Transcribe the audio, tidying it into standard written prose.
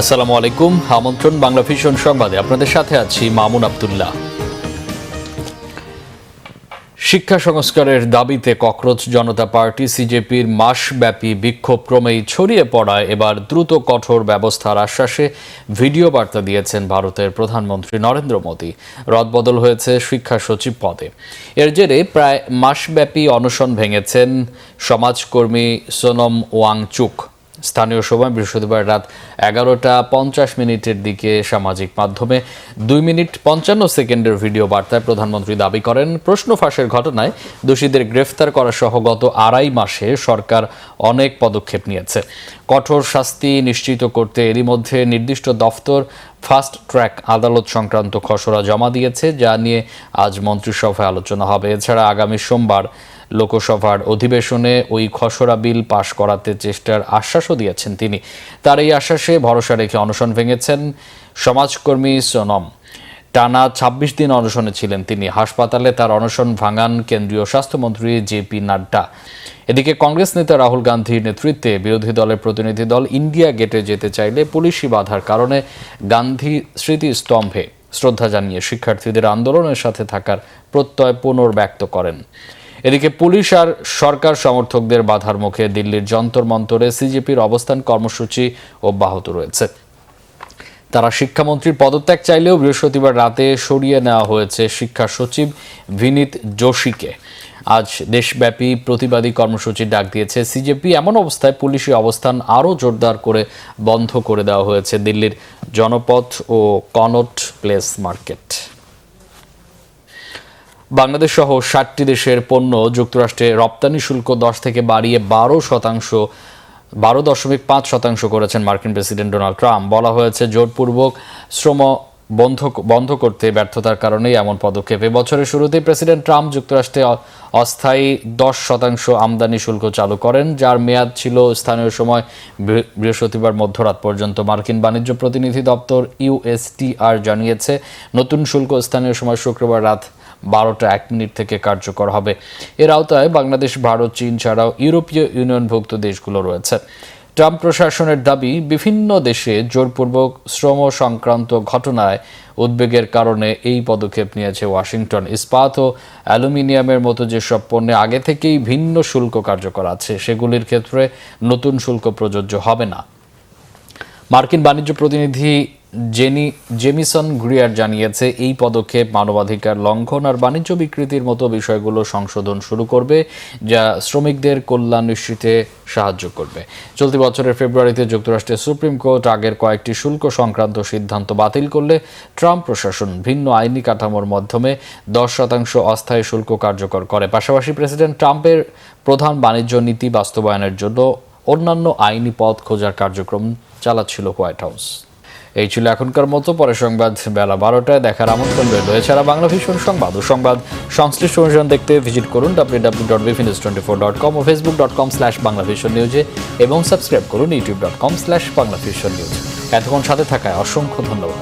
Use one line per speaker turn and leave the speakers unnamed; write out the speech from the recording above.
আসসালামু আলাইকুম। আমন্ত্রণ বাংলা ভিশন সংবাদে আপনাদের সাথে আছি মামুন আব্দুল্লাহ। শিক্ষা সংস্কারের দাবিতে ককরোচ জনতা পার্টি সিজেপির মাসব্যাপী বিক্ষোভ ক্রমেই ছড়িয়ে পড়ায় এবার দ্রুত কঠোর ব্যবস্থার আশ্বাসে ভিডিও বার্তা দিয়েছেন ভারতের প্রধানমন্ত্রী নরেন্দ্র মোদী। রদবদল হয়েছে শিক্ষা সচিব পদে। এর জেরে প্রায় মাসব্যাপী অনশন ভেঙেছেন সমাজকর্মী সোনম ওয়াংচুক। স্থানীয় সময় বৃহস্পতিবার রাত 11:50 দিকে সামাজিক মাধ্যমে 2 মিনিট 55 সেকেন্ডের ভিডিও বার্তায় প্রধানমন্ত্রী দাবি করেন, প্রশ্ন ফাঁসের ঘটনায় দোষীদের গ্রেফতার করা সহ গত 2.5 মাসে সরকার অনেক পদক্ষেপ নিয়েছে। কঠোর শাস্তি নিশ্চিত করতে এরই মধ্যে নির্দিষ্ট দফতর ফাস্ট ট্র্যাক আদালত সংক্রান্ত খসড়া জমা দিয়েছে, যা নিয়ে আজ মন্ত্রিসভায় আলোচনা হবে। এছাড়া আগামী সোমবার লোকসভার অধিবেশনে ওই খসড়া বিল পাশ করাতে চেষ্টার আশ্বাসও দিয়েছেন তিনি। তার এই আশ্বাসে ভরসা রেখে অনশন ভেঙেছেন সমাজকর্মী সোনম। টানা 26 দিন অনশনে ছিলেন তিনি। হাসপাতালে তার অনশন ভাঙান কেন্দ্রীয় স্বাস্থ্যমন্ত্রী জেপি নাড্ডা। এদিকে কংগ্রেস নেতা রাহুল গান্ধীর নেতৃত্বে বিরোধী দলের প্রতিনিধি দল ইন্ডিয়া গেটে যেতে চাইলে পুলিশি বাধার কারণে গান্ধী স্মৃতিস্তম্ভে শ্রদ্ধা জানিয়ে শিক্ষার্থীদের আন্দোলনের সাথে থাকার প্রত্যয় পুনর্ব্যক্ত করেন। এদিকে পুলিশ আর সরকার সমর্থকদের বাধার মুখে দিল্লির যন্তর মন্তরে সিজেপির অবস্থান কর্মসূচি অব্যাহত রয়েছে। তারা শিক্ষামন্ত্রীর পদত্যাগ চাইলেও বৃহস্পতিবার রাতে সরিয়ে নেওয়া হয়েছে শিক্ষা সচিব ভিনীত যোশীকে। আজ দেশব্যাপী প্রতিবাদী কর্মসূচির ডাক দিয়েছে সিজেপি। এমন অবস্থায় পুলিশি অবস্থান আরও জোরদার করে বন্ধ করে দেওয়া হয়েছে দিল্লির জনপথ ও কনট প্লেস মার্কেট। বাংলাদেশ সহ 60টি দেশের পণ্য যুক্তরাষ্ট্রে রপ্তানি শুল্ক 10 থেকে বাড়িয়ে 12.5% করেছেন মার্কিন প্রেসিডেন্ট ডোনাল্ড ট্রাম্প। বলা হয়েছে, জোরপূর্বক শ্রম বন্ধ করতে ব্যর্থতার কারণেই এমন পদক্ষেপ। এবছরের শুরুতেই প্রেসিডেন্ট ট্রাম্প যুক্তরাষ্ট্রে অস্থায়ী 10% আমদানি শুল্ক চালু করেন, যার মেয়াদ ছিল স্থানীয় সময় বৃহস্পতিবার মধ্যরাত পর্যন্ত। মার্কিন বাণিজ্য প্রতিনিধি দপ্তর ইউএসটিআর জানিয়েছে, নতুন শুল্ক স্থানীয় সময় শুক্রবার রাত 12:01 থেকে কার্যকর হবে। এর আওতায় বাংলাদেশ, ভারত, চীন ছাড়াও ইউরোপীয় ইউনিয়নভুক্ত দেশগুলো রয়েছে। ট্রাম্প প্রশাসনের দাবি, বিভিন্ন দেশে জোরপূর্বক শ্রম সংক্রান্ত ঘটনায় উদ্বেগের কারণে এই পদক্ষেপ নিয়েছে ওয়াশিংটন। ইস্পাত ও অ্যালুমিনিয়ামের মতো যেসব পণ্যে আগে থেকেই ভিন্ন শুল্ক কার্যকর আছে, সেগুলির ক্ষেত্রে নতুন শুল্ক প্রযোজ্য হবে না। মার্কিন বাণিজ্য প্রতিনিধি জেমিসন গ্রিয়ার জানিয়েছে, এই পদক্ষেপ মানবাধিকার লঙ্ঘন আর বাণিজ্য বিকৃতির মতো বিষয়গুলো সংশোধন শুরু করবে, যা শ্রমিকদের কল্যাণ নিশ্চিতে সাহায্য করবে। চলতি বছরের ফেব্রুয়ারিতে যুক্তরাষ্ট্রের সুপ্রিম কোর্ট আগের কয়েকটি শুল্ক সংক্রান্ত সিদ্ধান্ত বাতিল করলে ট্রাম্প প্রশাসন ভিন্ন আইনি কাঠামোর মাধ্যমে 10% অস্থায়ী শুল্ক কার্যকর করে। পাশাপাশি প্রেসিডেন্ট ট্রাম্পের প্রধান বাণিজ্য নীতি বাস্তবায়নের জন্য অন্যান্য আইনি পথ খোঁজার কার্যক্রম চালাচ্ছিল হোয়াইট হাউস। এই ছিল এখনকার মতো। পরে সংবাদ বেলা 12টায় দেখার আমন্ত্রণ রইল। এছাড়া বাংলা ভিশন সংবাদ ও সংবাদ সংশ্লিষ্ট অনুষ্ঠান দেখতে ভিজিট করুন www.bfnews24.com ও facebook.com/banglavisionnews এবং সাবস্ক্রাইব করুন youtube.com/banglavisionnews। এতক্ষণ সাথে থাকায় অসংখ্য ধন্যবাদ।